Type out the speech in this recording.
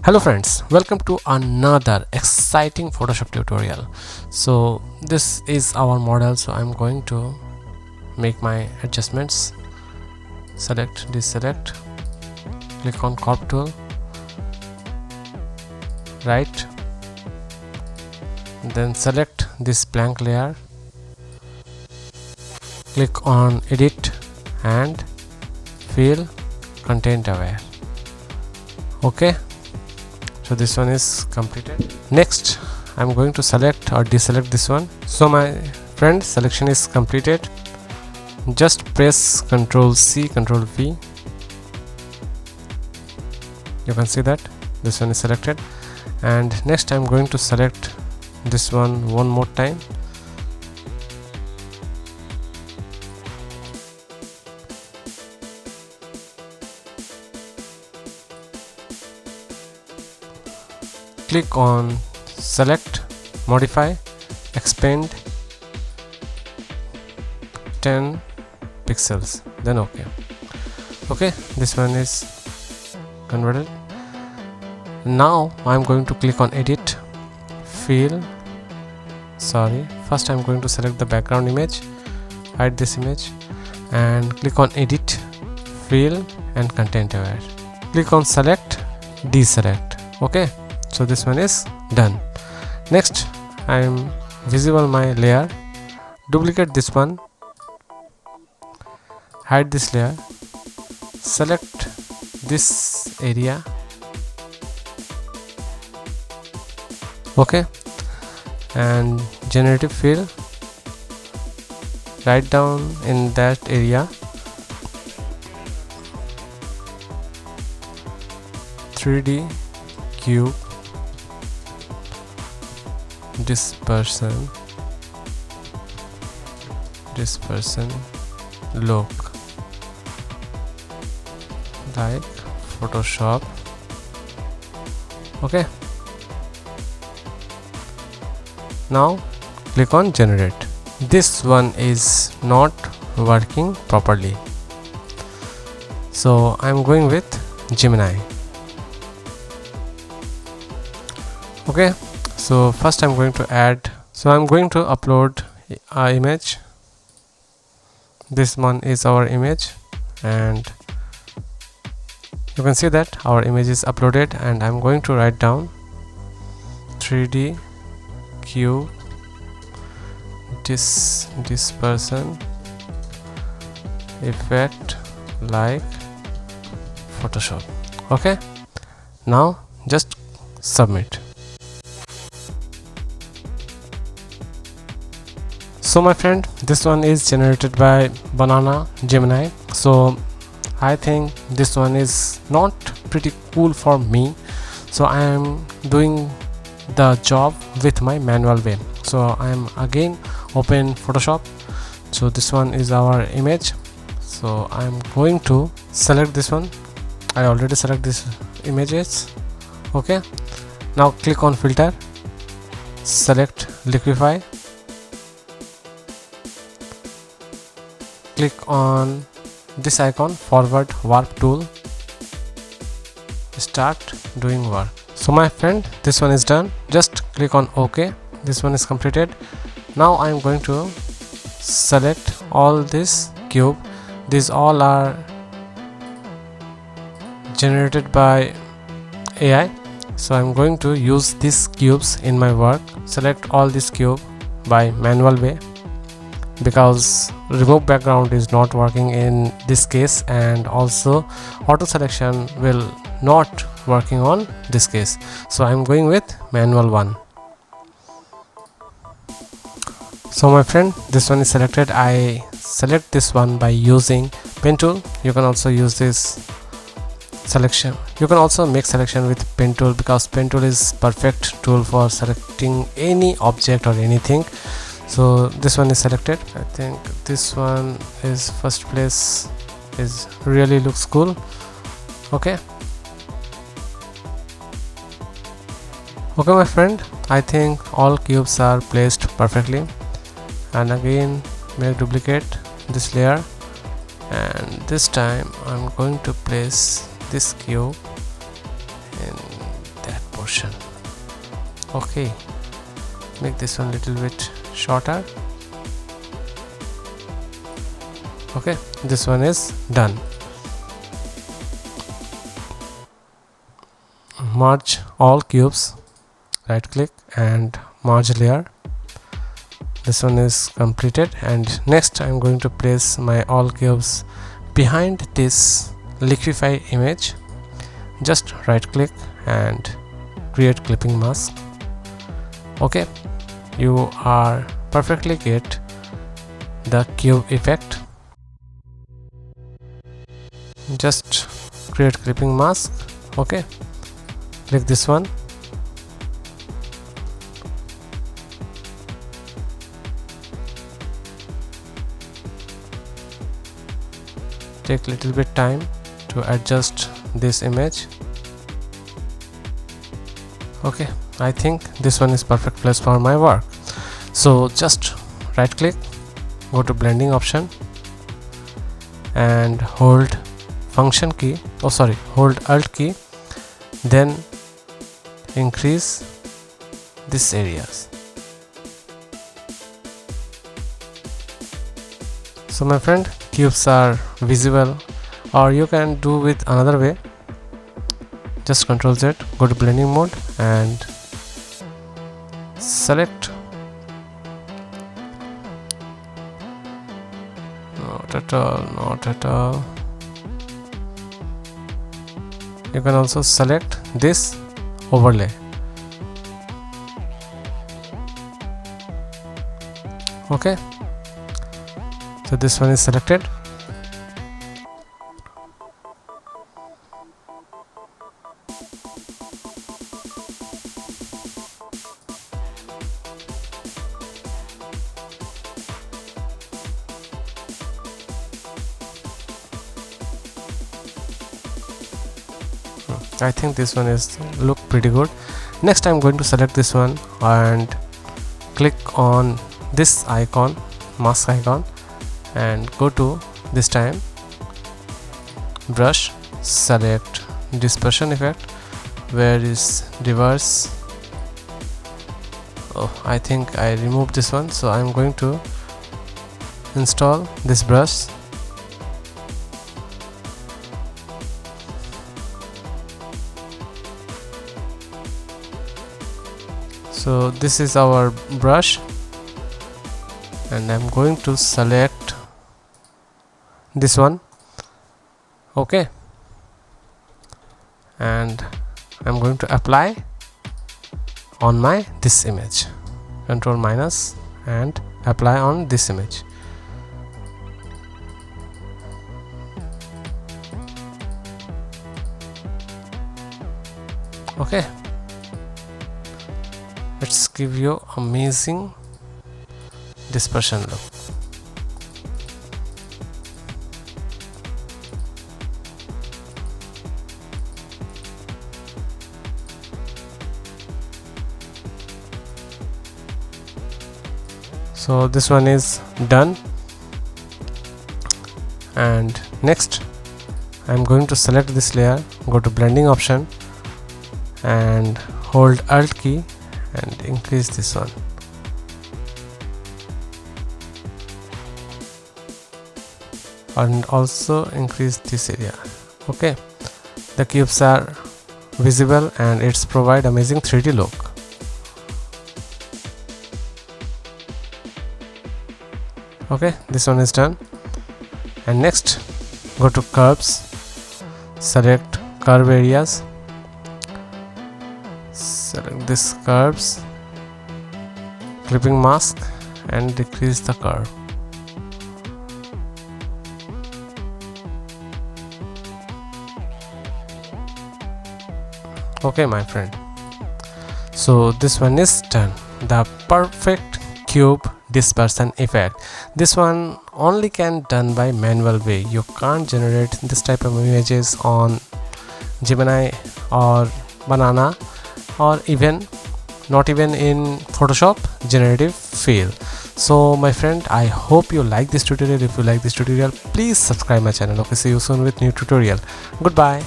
Hello friends, welcome to another exciting Photoshop tutorial. So this is our model, so I'm going to make my adjustments. Select, deselect, click on crop tool, right, then select this blank layer, click on edit and fill content aware. Okay, so this one is completed. Next I'm going to select or deselect this one. So my friend, selection is completed. Just press Ctrl C, Ctrl V. You can see that this one is selected. And next I'm going to select this one more time. Click on select, modify, expand 10 pixels, then okay, this one is converted. Now I'm going to click on edit, fill, first I'm going to select the background image, hide this image and click on edit, fill and content aware. Click on select, deselect. Okay, so this one is done. Next I'm visible my layer, duplicate this one, hide this layer, select this area. Okay, and generative fill, write down in that area 3D cube dispersion look like Photoshop. Okay, now click on generate. This one is not working properly, so I'm going with Gemini. Okay, so first I'm going to upload our image. This one is our image and you can see that our image is uploaded, and I'm going to write down 3D cube dispersion effect like Photoshop. Okay, now just submit. So my friend, this one is generated by Banana Gemini. So I think this one is not pretty cool for me, so I am doing the job with my manual way. So I am again open Photoshop. So this one is our image, so I am going to select this one. I already select this images. Okay, now click on filter, select liquify, click on this icon, forward warp tool, start doing work. So my friend, this one is done. Just click on OK. This one is completed. Now I am going to select all this cube. These all are generated by AI, so I'm going to use these cubes in my work. Select all this cube by manual way, because remove background is not working in this case, and also auto selection will not working on this case, so I'm going with manual one. So my friend, this one is selected. I select this one by using pen tool. You can also use this selection, you can also make selection with pen tool, because pen tool is perfect tool for selecting any object or anything. So this one is selected. I think this one is first place, is really looks cool. Okay, my friend, I think all cubes are placed perfectly. And again make duplicate this layer, and this time I'm going to place this cube in portion. Okay, make this one little bit shorter. Okay, this one is done. Merge all cubes, right click and merge layer. This one is completed, and next I'm going to place my all cubes behind this liquify image. Just right click and create clipping mask. Okay, you are perfectly get the cube effect. Just create clipping mask. Okay, click this one. Take little bit time to adjust this image. Okay, I think this one is perfect place for my work. So just right click, go to blending option and hold function key, hold alt key, then increase these areas. So my friend, cubes are visible, or you can do with another way. Just Ctrl Z, go to blending mode and select. Not at all. You can also select this overlay. Okay, so this one is selected. I think this one is look pretty good. Next I'm going to select this one and click on this icon, mask icon, and go to this time brush, select dispersion effect. Where is reverse? Oh, I think I removed this one, so I'm going to install this brush. So this is our brush, and I'm going to select this one. Okay, and I'm going to apply on my this image. Control minus and apply on this image. Okay, let's give you amazing dispersion look. So this one is done, and next I'm going to select this layer, go to blending option and hold alt key and increase this one. And also increase this area. Okay, the cubes are visible and it's provide amazing 3D look. Okay, this one is done, and next go to curves, select curve areas, select this curves, clipping mask and decrease the curve. Okay my friend, so this one is done, the perfect cube dispersion effect. This one only can done by manual way. You can't generate this type of images on Gemini or Banana, or even not even in Photoshop generative field. So my friend, I hope you like this tutorial. If you like this tutorial, please subscribe my channel. Okay, see you soon with new tutorial. Goodbye.